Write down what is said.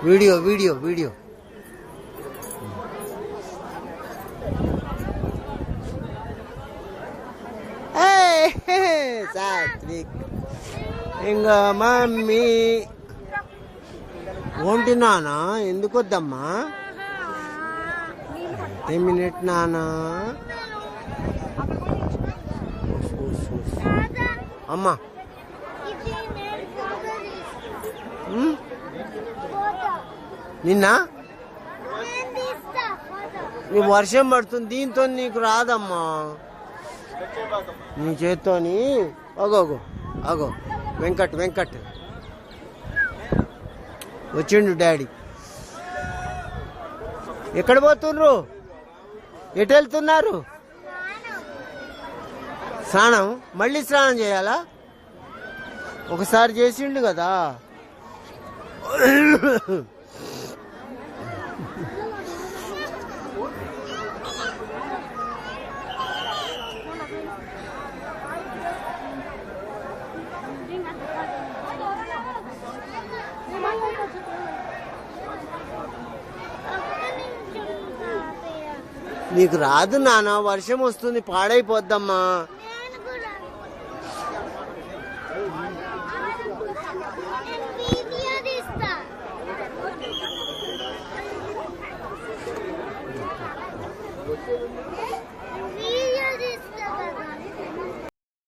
video video video Satvik ఇంకా mummy ఒంటి నానా ఎందుకు వద్దమ్మా ఏ మినిట్ నానా అమ్మా నిన్న నీ వర్షం పడుతుంది దీంతో నీకు రాదమ్మా నీ చేత్తోని అగో అగో అగో వెంకట్ వెంకట్ వచ్చిండు డాడీ ఎక్కడ పోతుర్రు ఎటు వెళ్తున్నారు స్నానం మళ్ళీ స్నానం చేయాలా ఒకసారి చేసిండు కదా నీకు రాదు నాన్న వర్షం వస్తుంది పాడైపోద్దమ్మా